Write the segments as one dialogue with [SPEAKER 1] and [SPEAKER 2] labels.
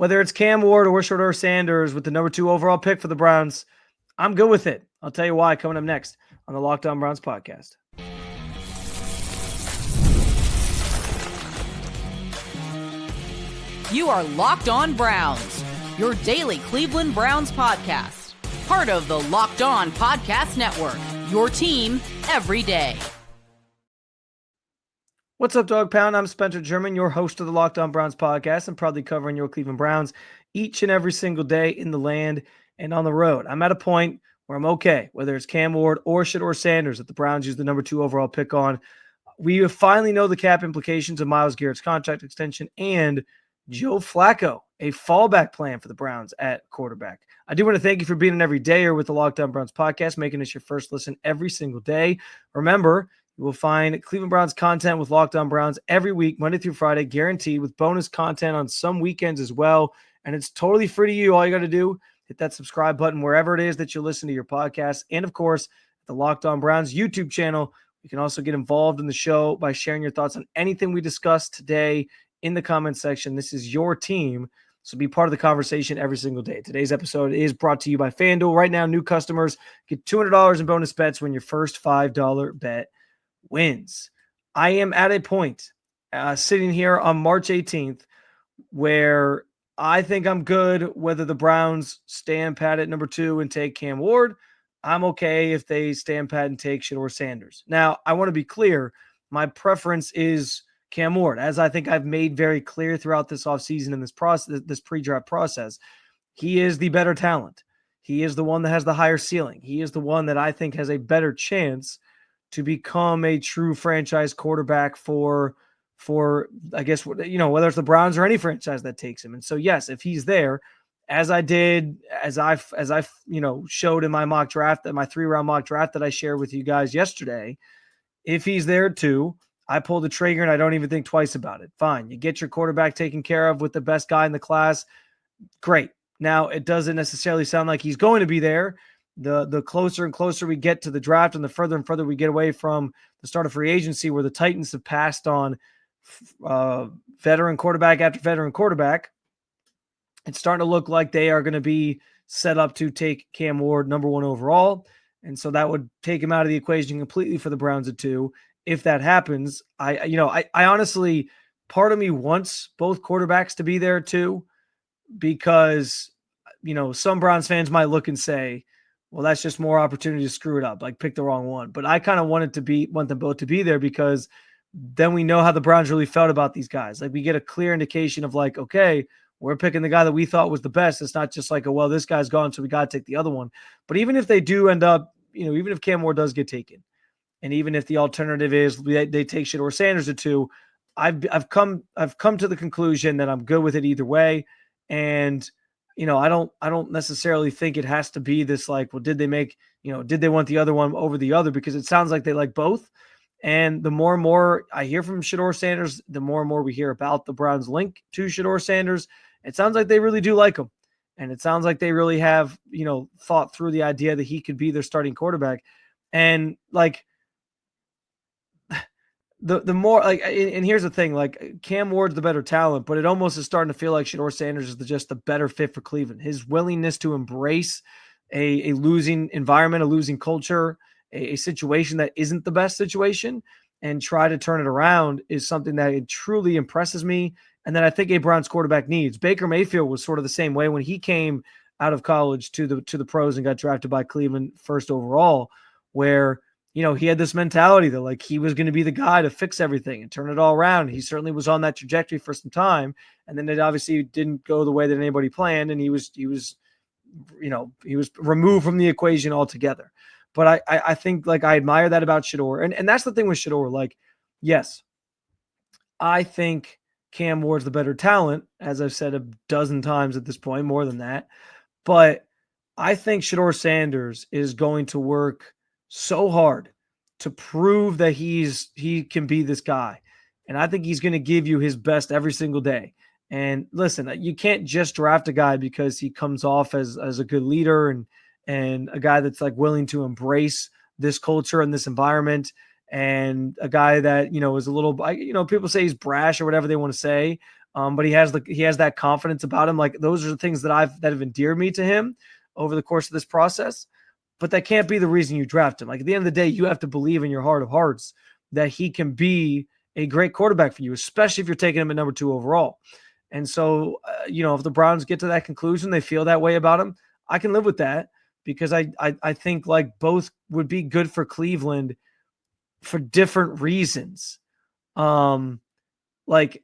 [SPEAKER 1] Whether it's Cam Ward or Shedeur Sanders with the number 2 overall pick for the Browns, I'm good with it. I'll tell you why coming up next on the Locked On Browns podcast.
[SPEAKER 2] You are Locked On Browns, your daily Cleveland Browns podcast. Part of the Locked On Podcast Network, your team every day.
[SPEAKER 1] What's up, Dog Pound? I'm Spencer German, your host of the Locked On Browns podcast. I'm proudly covering your Cleveland Browns each and every single day in the land and on the road. I'm at a point where I'm okay, whether it's Cam Ward or Shedeur Sanders that the Browns use the number 2 overall pick on. We finally know the cap implications of Myles Garrett's contract extension and Joe Flacco, a fallback plan for the Browns at quarterback. I do want to thank you for being an everydayer with the Locked On Browns podcast, making this your first listen every single day. Remember, you will find Cleveland Browns content with Locked On Browns every week, Monday through Friday, guaranteed, with bonus content on some weekends as well. And it's totally free to you. All you got to do, hit that subscribe button wherever it is that you listen to your podcast. And of course, the Locked On Browns YouTube channel. You can also get involved in the show by sharing your thoughts on anything we discussed today in the comment section. This is your team, so be part of the conversation every single day. Today's episode is brought to you by FanDuel. Right now, new customers get $200 in bonus bets when your first $5 bet wins. I am at a point sitting here on March 18th where I think I'm good whether the Browns stand pat at number 2 and take Cam Ward. I'm okay if they stand pat and take Shedeur Sanders. Now, I want to be clear. My preference is Cam Ward, as I think I've made very clear throughout this offseason and this process, this pre-draft process. He is the better talent. He is the one that has the higher ceiling. He is the one that I think has a better chance to become a true franchise quarterback for I guess, whether it's the Browns or any franchise that takes him. And so, yes, if he's there, as I showed in my mock draft, my 3-round mock draft that I shared with you guys yesterday, if he's there too, I pull the trigger and I don't even think twice about it. Fine. You get your quarterback taken care of with the best guy in the class. Great. Now, it doesn't necessarily sound like he's going to be there. The closer and closer we get to the draft and the further we get away from the start of free agency, where the Titans have passed on veteran quarterback after veteran quarterback, it's starting to look like they are going to be set up to take Cam Ward number 1 overall. And so that would take him out of the equation completely for the Browns at 2. If that happens, I honestly, part of me wants both quarterbacks to be there too, because, some Browns fans might look and say, well, that's just more opportunity to screw it up, like pick the wrong one. But I kind of want them both to be there, because then we know how the Browns really felt about these guys. Like, we get a clear indication of like, okay, we're picking the guy that we thought was the best. It's not just like, well, this guy's gone, so we got to take the other one. But even if they do end up, even if Cam Ward does get taken, and even if the alternative is they take Shedeur Sanders at 2, I've come to the conclusion that I'm good with it either way. And I don't necessarily think it has to be this like, well, did they want the other one over the other? Because it sounds like they like both. And the more and more I hear from Shedeur Sanders, the more and more we hear about the Browns' link to Shedeur Sanders. It sounds like they really do like him. And it sounds like they really have, thought through the idea that he could be their starting quarterback. And like, the more like, and here's the thing, like Cam Ward's the better talent, but it almost is starting to feel like Shedeur Sanders is just the better fit for Cleveland. His willingness to embrace a losing environment, a losing culture, a situation that isn't the best situation, and try to turn it around is something that it truly impresses me. And that I think a Browns quarterback needs. Baker Mayfield was sort of the same way when he came out of college to the pros and got drafted by Cleveland first overall, where he had this mentality that like he was going to be the guy to fix everything and turn it all around. He certainly was on that trajectory for some time. And then it obviously didn't go the way that anybody planned. And he was removed from the equation altogether. But I think like I admire that about Shedeur. And that's the thing with Shedeur. Like, yes, I think Cam Ward's the better talent, as I've said a dozen times at this point, more than that. But I think Shedeur Sanders is going to work so hard to prove that he can be this guy. And I think he's going to give you his best every single day. And listen, you can't just draft a guy because he comes off as a good leader and a guy that's like willing to embrace this culture and this environment, and a guy that, is a little, people say he's brash or whatever they want to say. But he has that confidence about him. Like those are the things that have endeared me to him over the course of this process. But that can't be the reason you draft him. Like at the end of the day, you have to believe in your heart of hearts that he can be a great quarterback for you, especially if you're taking him at number 2 overall. And so, if the Browns get to that conclusion, they feel that way about him, I can live with that because I think like both would be good for Cleveland for different reasons. Like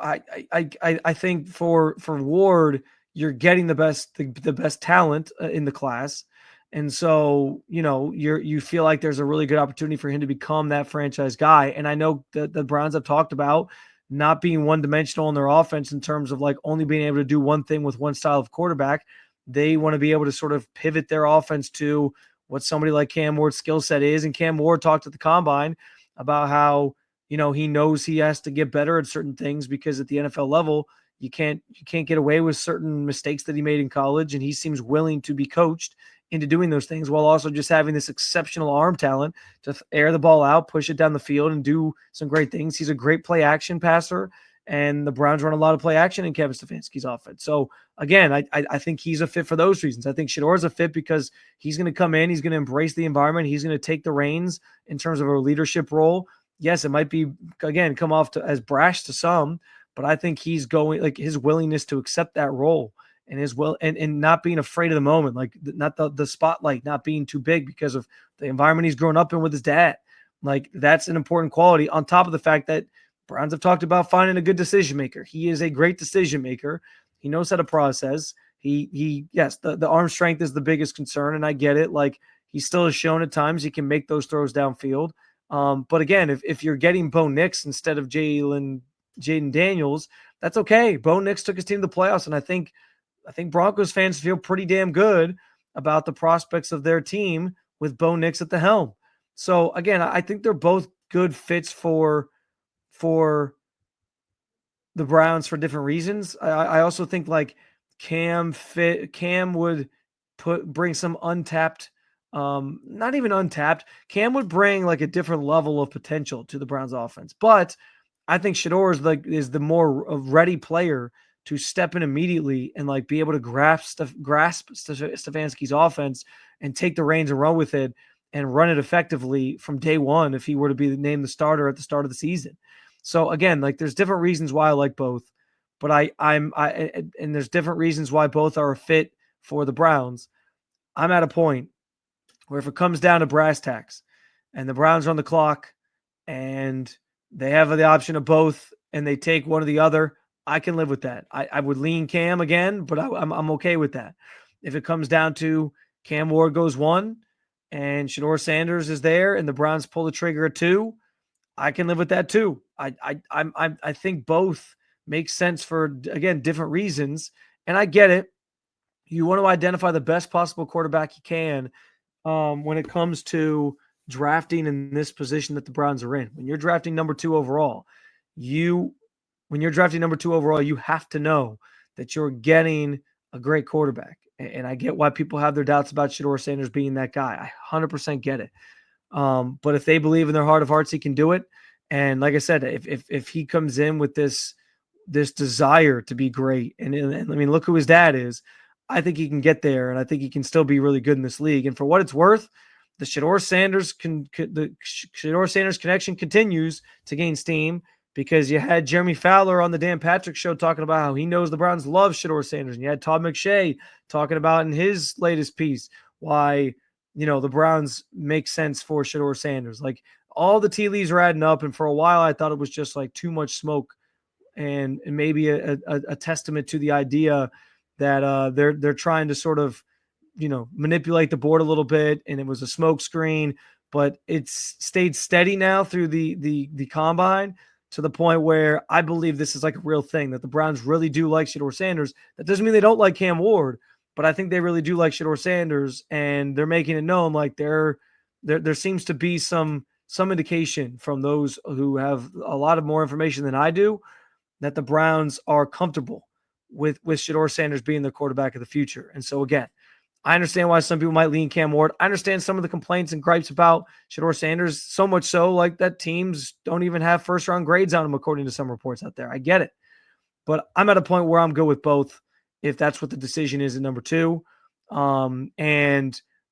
[SPEAKER 1] I think for Ward, you're getting the best talent in the class. And so, you feel like there's a really good opportunity for him to become that franchise guy. And I know that the Browns have talked about not being one-dimensional in their offense in terms of like only being able to do one thing with one style of quarterback. They want to be able to sort of pivot their offense to what somebody like Cam Ward's skill set is. And Cam Ward talked at the combine about how, he knows he has to get better at certain things because at the NFL level, you can't get away with certain mistakes that he made in college. And he seems willing to be coached into doing those things while also just having this exceptional arm talent to air the ball out, push it down the field, and do some great things. He's a great play action passer, and the Browns run a lot of play action in Kevin Stefanski's offense. So again, I think he's a fit for those reasons. I think Shedeur is a fit because he's going to come in, he's going to embrace the environment, he's going to take the reins in terms of a leadership role. Yes, it might be, again, come off as brash to some, but I think he's going, like his willingness to accept that role and and not being afraid of the moment, like not the spotlight, not being too big because of the environment he's grown up in with his dad. Like that's an important quality on top of the fact that Browns have talked about finding a good decision maker. He is a great decision maker. He knows how to process. Yes, the arm strength is the biggest concern, and I get it. Like he still has shown at times he can make those throws downfield. But again, if you're getting Bo Nix instead of Jaden Daniels, that's okay. Bo Nix took his team to the playoffs, and I think Broncos fans feel pretty damn good about the prospects of their team with Bo Nix at the helm. So again, I think they're both good fits for the Browns for different reasons. I also think like Cam would bring some untapped, not even untapped. Cam would bring like a different level of potential to the Browns offense. But I think Shedeur is the more ready player to step in immediately and like be able to grasp Stefanski's offense and take the reins and run with it and run it effectively from day one if he were to be named the starter at the start of the season. So again, like there's different reasons why I like both, but and there's different reasons why both are a fit for the Browns. I'm at a point where if it comes down to brass tacks and the Browns are on the clock and they have the option of both and they take one or the other, I can live with that. I would lean Cam again, but I'm okay with that. If it comes down to Cam Ward goes 1 and Shedeur Sanders is there and the Browns pull the trigger at 2, I can live with that too. I think both make sense for, again, different reasons. And I get it. You want to identify the best possible quarterback you can when it comes to drafting in this position that the Browns are in. When you're drafting number 2 overall, you have to know that you're getting a great quarterback. And I get why people have their doubts about Shedeur Sanders being that guy. I 100% get it. But if they believe in their heart of hearts, he can do it. And like I said, if he comes in with this desire to be great, and I mean, look who his dad is, I think he can get there, and I think he can still be really good in this league. And for what it's worth, the Shedeur Sanders connection continues to gain steam because you had Jeremy Fowler on the Dan Patrick Show talking about how he knows the Browns love Shedeur Sanders, and you had Todd McShay talking about in his latest piece why the Browns make sense for Shedeur Sanders. Like all the tea leaves are adding up, and for a while I thought it was just like too much smoke and maybe a testament to the idea that they're trying to sort of manipulate the board a little bit, and it was a smoke screen. But it's stayed steady now through the combine to the point where I believe this is like a real thing, that the Browns really do like Shedeur Sanders. That doesn't mean they don't like Cam Ward, but I think they really do like Shedeur Sanders, and they're making it known like there seems to be some indication from those who have a lot of more information than I do that the Browns are comfortable with Shedeur Sanders being the quarterback of the future. And so again, I understand why some people might lean Cam Ward. I understand some of the complaints and gripes about Shedeur Sanders, so much so like that teams don't even have first-round grades on him, according to some reports out there. I get it. But I'm at a point where I'm good with both if that's what the decision is at number 2. And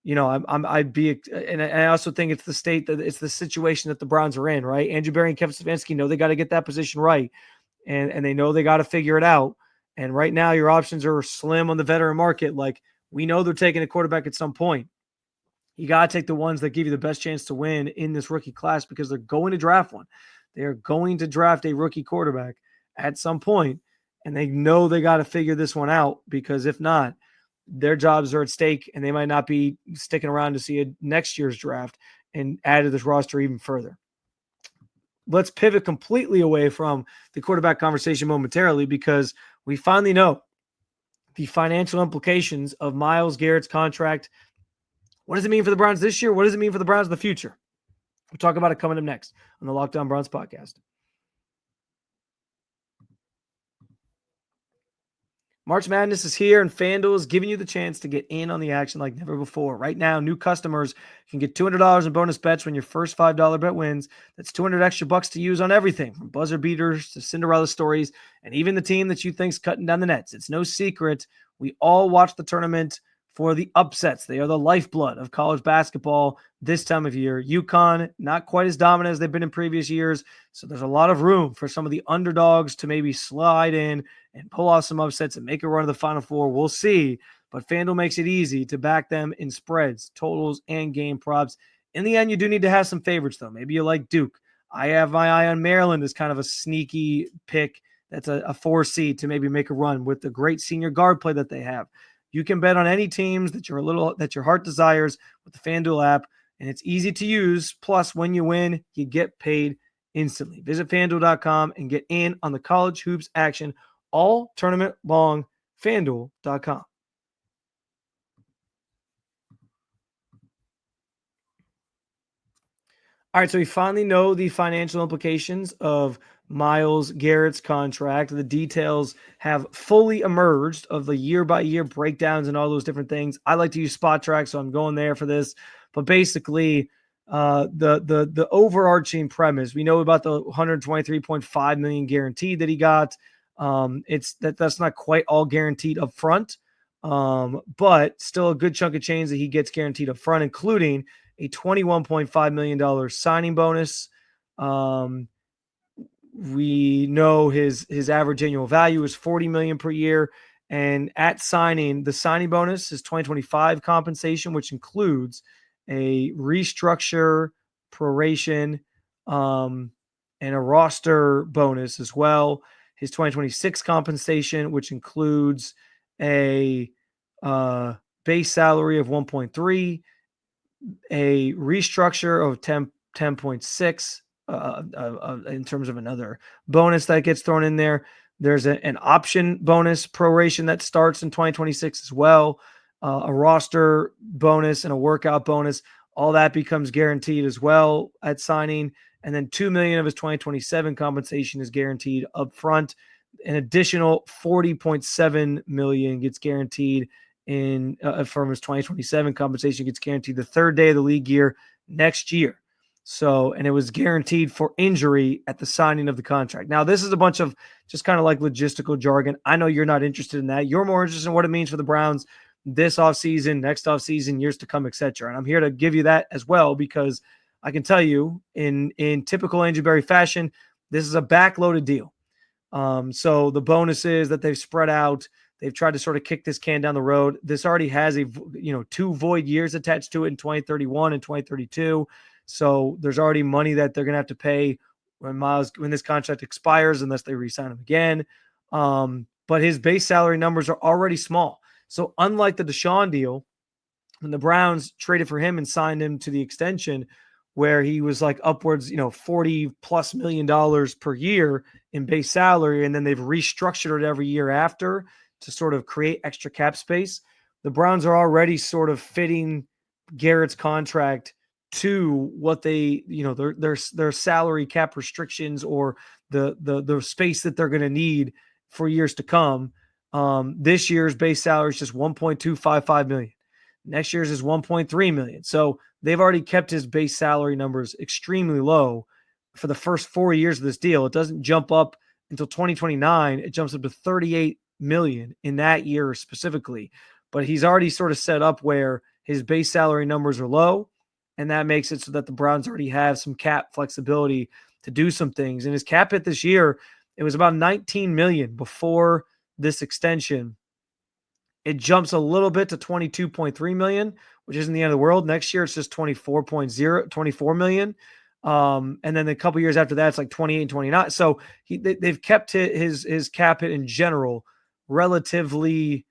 [SPEAKER 1] I also think it's the situation that the Browns are in, right? Andrew Berry and Kevin Stefanski know they got to get that position right, and they know they got to figure it out. And right now, your options are slim on the veteran market. Like, we know they're taking a quarterback at some point. You got to take the ones that give you the best chance to win in this rookie class because they're going to draft one. They're going to draft a rookie quarterback at some point, and they know they got to figure this one out because if not, their jobs are at stake and they might not be sticking around to see a next year's draft and add to this roster even further. Let's pivot completely away from the quarterback conversation momentarily because we finally know the financial implications of Myles Garrett's contract. What does it mean for the Browns this year? What does it mean for the Browns in the future? We'll talk about it coming up next on the Locked On Browns podcast. March Madness is here, and FanDuel is giving you the chance to get in on the action like never before. Right now, new customers can get $200 in bonus bets when your first $5 bet wins. That's $200 extra bucks to use on everything from buzzer beaters to Cinderella stories and even the team that you think's cutting down the nets. It's no secret. We all watch the tournament for the upsets. They are the lifeblood of college basketball this time of year. UConn, not quite as dominant as they've been in previous years, so there's a lot of room for some of the underdogs to maybe slide in and pull off some upsets and make a run to the Final Four. We'll see, but FanDuel makes it easy to back them in spreads, totals, and game props. In the end, you do need to have some favorites, though. Maybe you like Duke. I have my eye on Maryland as kind of a sneaky pick that's a 4 seed to maybe make a run with the great senior guard play that they have. You can bet on any teams that your heart desires with the FanDuel app, and it's easy to use. Plus, when you win, you get paid instantly. Visit FanDuel.com and get in on the college hoops action all tournament long. FanDuel.com. All right, so we finally know the financial implications of Myles Garrett's contract. The details have fully emerged of the year-by-year breakdowns and all those different things. I like to use Spot Track, so I'm going there for this. But basically, the overarching premise, we know about the $123.5 million guaranteed that he got. That's not quite all guaranteed up front, but still a good chunk of change that he gets guaranteed up front, including a $21.5 million signing bonus. We know his average annual value is $40 million per year. And at signing, the signing bonus is 2025 compensation, which includes a restructure, proration, and a roster bonus as well. His 2026 compensation, which includes a base salary of 1.3, a restructure of 10.6 in terms of another bonus that gets thrown in there. There's an option bonus proration that starts in 2026 as well, a roster bonus and a workout bonus. All that becomes guaranteed as well at signing. And then $2 million of his 2027 compensation is guaranteed up front. An additional $40.7 million gets guaranteed in from his 2027 compensation, gets guaranteed the third day of the league year next year. So, and it was guaranteed for injury at the signing of the contract. Now, this is a bunch of just kind of like logistical jargon. I know you're not interested in that. You're more interested in what it means for the Browns this offseason, next offseason, years to come, etc. And I'm here to give you that as well, because I can tell you in typical Andrew Berry fashion, this is a backloaded deal. So the bonuses that they've spread out, they've tried to sort of kick this can down the road. This already has 2 void years attached to it in 2031 and 2032. So there's already money that they're going to have to pay when this contract expires, unless they re-sign him again. But his base salary numbers are already small. So unlike the Deshaun deal, when the Browns traded for him and signed him to the extension, where he was like upwards, $40+ million per year in base salary, and then they've restructured it every year after to sort of create extra cap space. The Browns are already sort of fitting Garrett's contract to what they, their salary cap restrictions or the space that they're going to need for years to come. This year's base salary is just $1.255 million. Next year's is $1.3 million. So they've already kept his base salary numbers extremely low for the first 4 years of this deal. It doesn't jump up until 2029. It jumps up to 38 million in that year specifically. But he's already sort of set up where his base salary numbers are low, and that makes it so that the Browns already have some cap flexibility to do some things. And his cap hit this year, it was about 19 million before this extension. It jumps a little bit to 22.3 million, which isn't the end of the world. Next year, it's just 24 million. And then a couple years after that, it's like 28 and 29. So they've kept his cap hit in general relatively,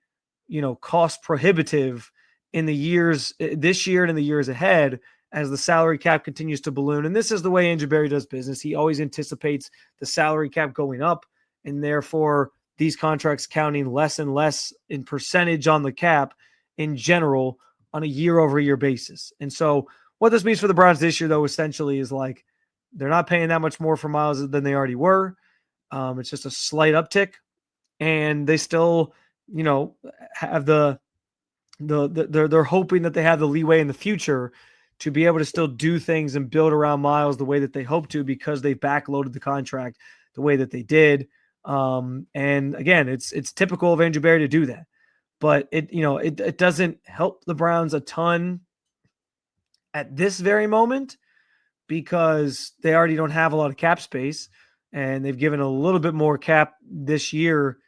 [SPEAKER 1] cost prohibitive in the years this year and in the years ahead as the salary cap continues to balloon. And this is the way Andrew Berry does business. He always anticipates the salary cap going up, and therefore these contracts counting less and less in percentage on the cap in general on a year-over-year basis. And so what this means for the Browns this year, though, essentially is like they're not paying that much more for Myles than they already were. It's just a slight uptick, and they still, have they're hoping that they have the leeway in the future to be able to still do things and build around Myles the way that they hope to, because they backloaded the contract the way that they did. And again, it's typical of Andrew Berry to do that, but it doesn't help the Browns a ton at this very moment because they already don't have a lot of cap space, and they've given a little bit more cap this year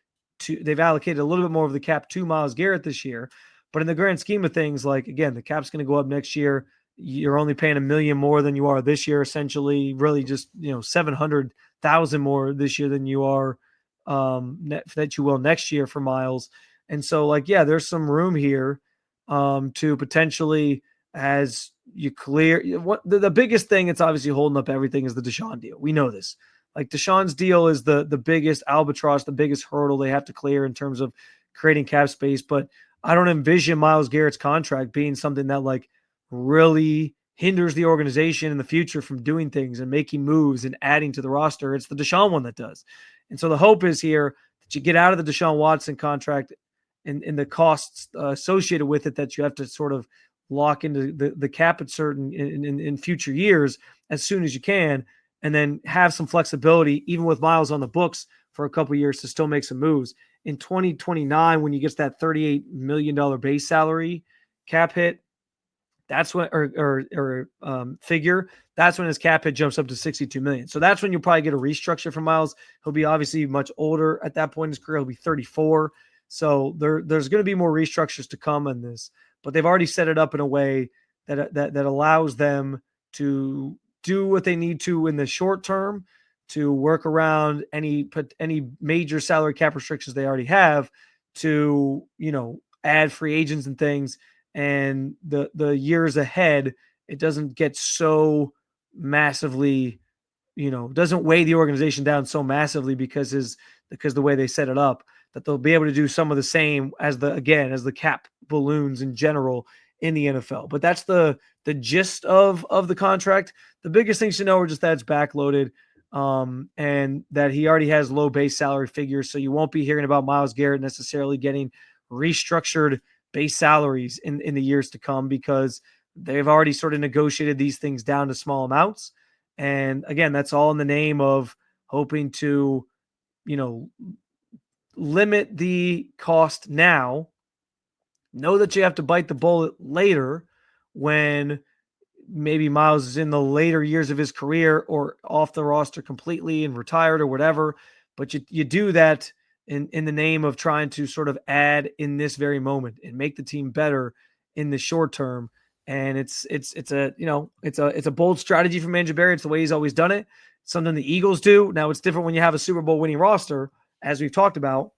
[SPEAKER 1] they've allocated a little bit more of the cap to Myles Garrett this year. But in the grand scheme of things, like, again, the cap's going to go up next year. You're only paying $1 million more than you are this year, essentially, really just, 700,000 more this year than you are that you will next year for Myles. And so, there's some room here to potentially, as you clear what the biggest thing that's obviously holding up everything is the Deshaun deal. We know this. Like, Deshaun's deal is the biggest albatross, the biggest hurdle they have to clear in terms of creating cap space. But I don't envision Myles Garrett's contract being something that really hinders the organization in the future from doing things and making moves and adding to the roster. It's the Deshaun one that does. And so the hope is here that you get out of the Deshaun Watson contract and the costs associated with it that you have to sort of lock into the cap at certain in future years as soon as you can, and then have some flexibility, even with Myles on the books for a couple of years, to still make some moves. In 2029, when you get that $38 million base salary cap hit, that's when, figure, that's when his cap hit jumps up to 62 million. So that's when you'll probably get a restructure for Myles. He'll be obviously much older at that point in his career. He'll be 34. So there's going to be more restructures to come on this, but they've already set it up in a way that allows them to do what they need to in the short term to work around any major salary cap restrictions they already have, to, add free agents and things. And the years ahead, it doesn't get so massively, doesn't weigh the organization down so massively because the way they set it up, that they'll be able to do some of the same as the cap balloons in general in the NFL. But that's the gist of the contract. The biggest things to know are just that it's backloaded, and that he already has low base salary figures. So you won't be hearing about Myles Garrett necessarily getting restructured base salaries in the years to come, because they've already sort of negotiated these things down to small amounts. And again, that's all in the name of hoping to, limit the cost now. Know that you have to bite the bullet later when maybe Myles is in the later years of his career or off the roster completely and retired or whatever. But you do that in the name of trying to sort of add in this very moment and make the team better in the short term. And it's a bold strategy from Andrew Berry. It's the way he's always done it. It's something the Eagles do. Now, it's different when you have a Super Bowl winning roster, as we've talked about.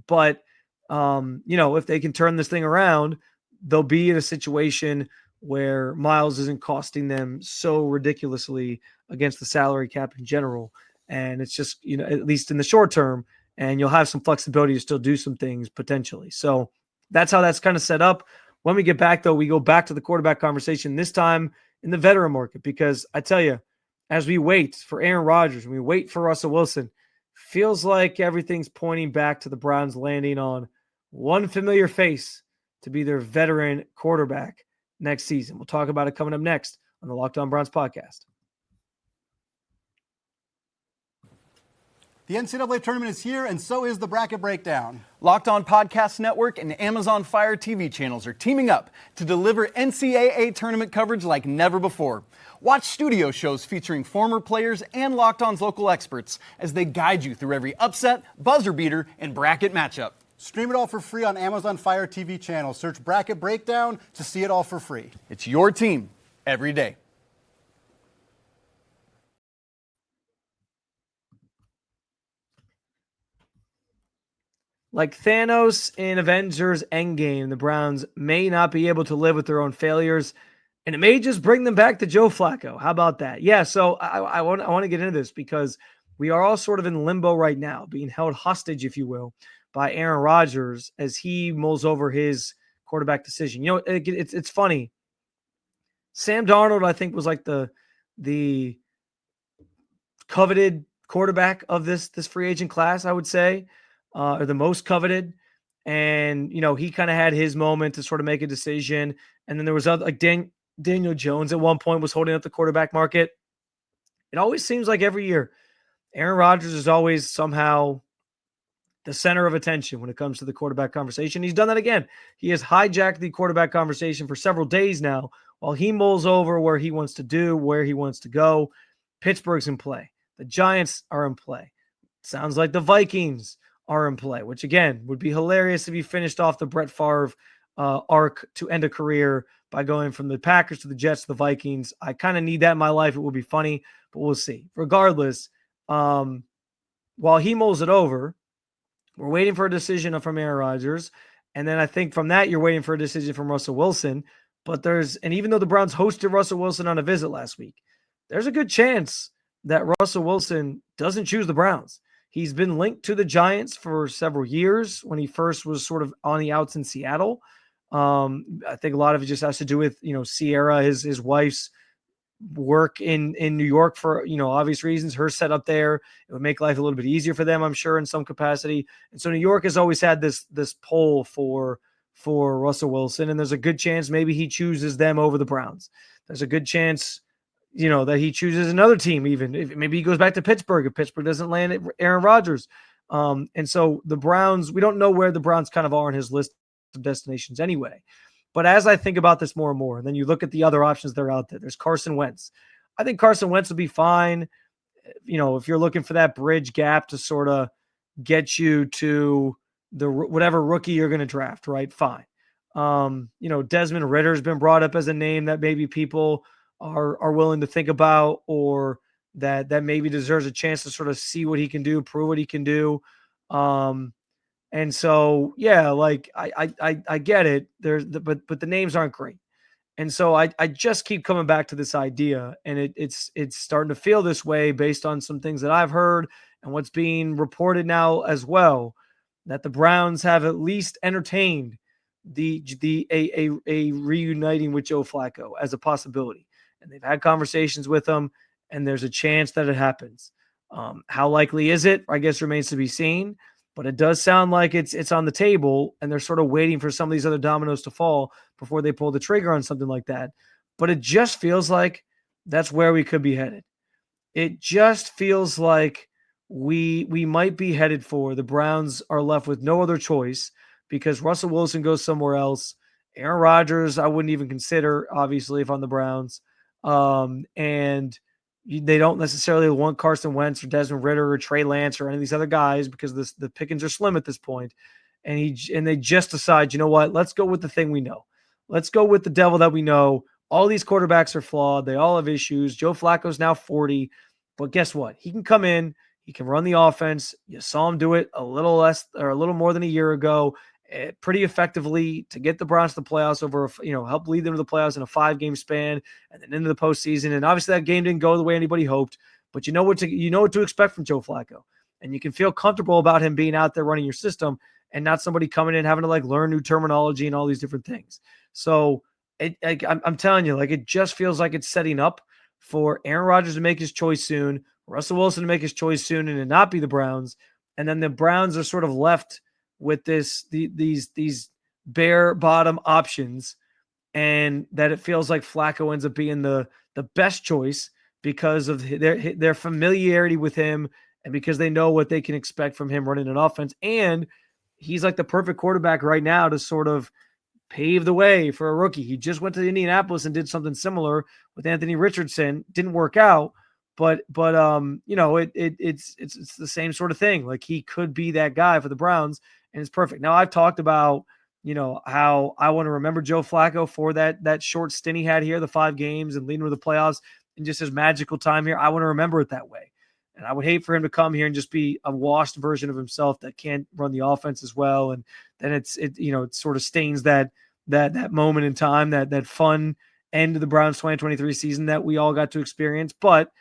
[SPEAKER 1] But if they can turn this thing around, they'll be in a situation where Myles isn't costing them so ridiculously against the salary cap in general. And it's just, at least in the short term, and you'll have some flexibility to still do some things potentially. So that's how that's kind of set up. When we get back, though, we go back to the quarterback conversation, this time in the veteran market, because I tell you, as we wait for Aaron Rodgers and we wait for Russell Wilson, feels like everything's pointing back to the Browns landing on one familiar face to be their veteran quarterback next season. We'll talk about it coming up next on the Locked On Browns podcast.
[SPEAKER 3] The NCAA tournament is here, and so is the bracket breakdown.
[SPEAKER 4] Locked On Podcast Network and Amazon Fire TV channels are teaming up to deliver NCAA tournament coverage like never before. Watch studio shows featuring former players and Locked On's local experts as they guide you through every upset, buzzer beater, and bracket matchup.
[SPEAKER 3] Stream it all for free on Amazon Fire TV channel. Search Bracket Breakdown to see it all for free.
[SPEAKER 4] It's your team every day.
[SPEAKER 1] Like Thanos in Avengers Endgame, the Browns may not be able to live with their own failures, and it may just bring them back to Joe Flacco. How about that? Yeah, so I want to get into this because we are all sort of in limbo right now, being held hostage, if you will, by Aaron Rodgers as he mulls over his quarterback decision. You know, it's funny. Sam Darnold, I think, was like the coveted quarterback of this free agent class, I would say. Or the most coveted. And, you know, he kind of had his moment to sort of make a decision. And then there was other, like Daniel Jones at one point was holding up the quarterback market. It always seems like every year, Aaron Rodgers is always somehow the center of attention when it comes to the quarterback conversation. He's done that again. He has hijacked the quarterback conversation for several days now while he mulls over where he wants to do, where he wants to go. Pittsburgh's in play. The Giants are in play. Sounds like the Vikings are in play, which again would be hilarious if he finished off the Brett Favre arc to end a career by going from the Packers to the Jets to the Vikings. I kind of need that in my life. It would be funny, but we'll see. Regardless, while he mulls it over, we're waiting for a decision from Aaron Rodgers. And then I think from that, you're waiting for a decision from Russell Wilson. But and even though the Browns hosted Russell Wilson on a visit last week, there's a good chance that Russell Wilson doesn't choose the Browns. He's been linked to the Giants for several years when he first was sort of on the outs in Seattle. I think a lot of it just has to do with, you know, Sierra, his wife's work in New York for, you know, obvious reasons. Her setup there, it would make life a little bit easier for them, I'm sure, in some capacity. And so New York has always had this pull for Russell Wilson, and there's a good chance maybe he chooses them over the Browns. There's a good chance, you know, that he chooses another team, even if maybe he goes back to Pittsburgh if Pittsburgh doesn't land at Aaron Rodgers. And so the Browns, we don't know where the Browns kind of are on his list of destinations anyway. But as I think about this more and more, and then you look at the other options that are out there, there's Carson Wentz. I think Carson Wentz will be fine. You know, if you're looking for that bridge gap to sort of get you to the whatever rookie you're going to draft, right? Fine. You know, Desmond Ritter's been brought up as a name that maybe people are willing to think about, or that maybe deserves a chance to sort of see what he can do, prove what he can do. And so, yeah, like I get it. But the names aren't great. And so I just keep coming back to this idea, and it's starting to feel this way based on some things that I've heard and what's being reported now as well, that the Browns have at least entertained a reuniting with Joe Flacco as a possibility. And they've had conversations with him, and there's a chance that it happens. How likely is it? I guess remains to be seen. But it does sound like it's on the table, and they're sort of waiting for some of these other dominoes to fall before they pull the trigger on something like that. But it just feels like that's where we could be headed. It just feels like we might be headed for the Browns are left with no other choice because Russell Wilson goes somewhere else. Aaron Rodgers, I wouldn't even consider, obviously, if I'm the Browns. And they don't necessarily want Carson Wentz or Desmond Ridder or Trey Lance or any of these other guys because the pickings are slim at this point. And they just decide, you know what, let's go with the thing we know. Let's go with the devil that we know. All these quarterbacks are flawed. They all have issues. Joe Flacco's now 40. But guess what? He can come in. He can run the offense. You saw him do it a little less or a little more than a year ago. Pretty effectively to get the Browns to the playoffs over, help lead them to the playoffs in a 5-game span and then into the postseason. And obviously that game didn't go the way anybody hoped, but you know what to expect from Joe Flacco. And you can feel comfortable about him being out there running your system and not somebody coming in having to like learn new terminology and all these different things. So I'm telling you, like, it just feels like it's setting up for Aaron Rodgers to make his choice soon, Russell Wilson to make his choice soon and to not be the Browns. And then the Browns are sort of left with these bare bottom options, and that it feels like Flacco ends up being the best choice because of their familiarity with him and because they know what they can expect from him running an offense. And he's like the perfect quarterback right now to sort of pave the way for a rookie. He just went to Indianapolis and did something similar with Anthony Richardson. Didn't work out, but it's the same sort of thing. Like, he could be that guy for the Browns, and it's perfect. Now, I've talked about, how I want to remember Joe Flacco for that short stint he had here, the 5 games and leading to the playoffs, and just his magical time here. I want to remember it that way. And I would hate for him to come here and just be a washed version of himself that can't run the offense as well. And then it sort of stains that moment in time, that fun end of the Browns 2023 season that we all got to experience. But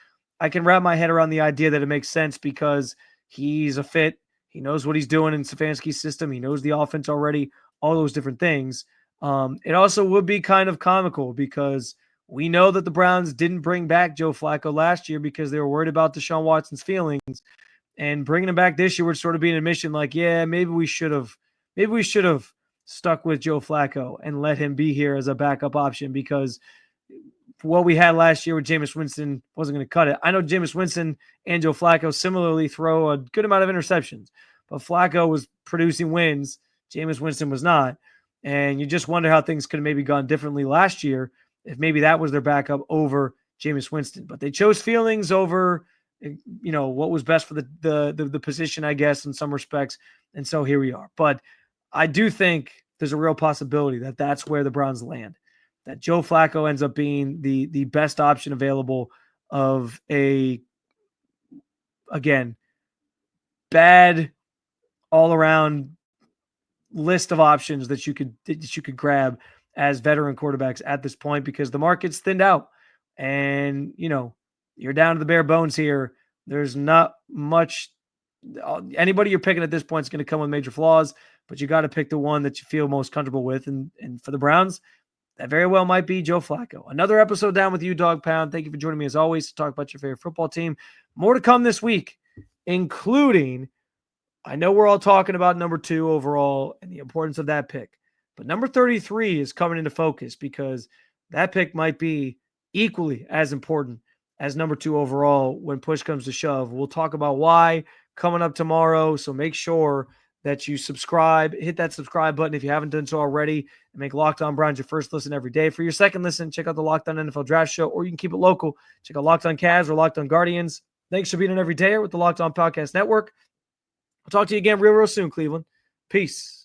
[SPEAKER 1] I can wrap my head around the idea that it makes sense because he's a fit. He knows what he's doing in Stefanski's system. He knows the offense already, all those different things. It also would be kind of comical because we know that the Browns didn't bring back Joe Flacco last year because they were worried about Deshaun Watson's feelings, and bringing him back this year would sort of be an admission like, yeah, maybe we should have stuck with Joe Flacco and let him be here as a backup option, because what we had last year with Jameis Winston wasn't going to cut it. I know Jameis Winston and Joe Flacco similarly throw a good amount of interceptions, but Flacco was producing wins. Jameis Winston was not. And you just wonder how things could have maybe gone differently last year if maybe that was their backup over Jameis Winston. But they chose feelings over, what was best for the position, I guess, in some respects. And so here we are. But I do think there's a real possibility that that's where the Browns land, that Joe Flacco ends up being the best option available of again, bad all-around list of options that you could grab as veteran quarterbacks at this point, because the market's thinned out and, you're down to the bare bones here. There's not much. Anybody you're picking at this point is going to come with major flaws, but you got to pick the one that you feel most comfortable with. And for the Browns, that very well might be Joe Flacco. Another episode down with you, Dog Pound. Thank you for joining me as always to talk about your favorite football team. More to come this week, including, I know we're all talking about number 2 overall and the importance of that pick, but number 33 is coming into focus because that pick might be equally as important as number 2 overall when push comes to shove. We'll talk about why coming up tomorrow. So make sure that you subscribe, hit that subscribe button if you haven't done so already, and make Locked On Browns your first listen every day. For your second listen, check out the Locked On NFL Draft Show, or you can keep it local. Check out Locked On Cavs or Locked On Guardians. Thanks for being an everydayer with the Locked On Podcast Network. I'll talk to you again real soon, Cleveland. Peace.